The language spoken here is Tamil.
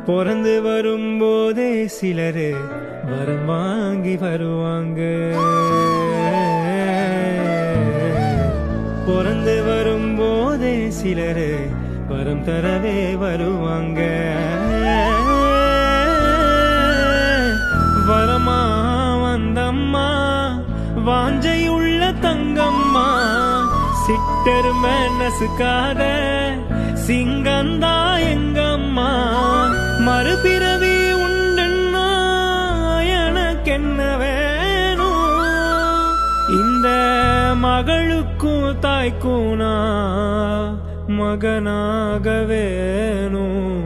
பிறந்து வரும்போதே சிலரு வரம் வாங்கி வருவாங்க. பிறந்து வரும்போதே சிலரு வரம் தரவே வருவாங்க. வரமா வந்தம்மா வாஞ்சையுள்ள தங்கம்மா, சிட்டர் மனசுக்காத சிங்கந்தா எங்கம்மா. மறுபிறவி உண்டுன்னா எனக்கென்ன வேணும், இந்த மகளுக்கும் தாய்க்கும் நான் மகனாக வேணும்.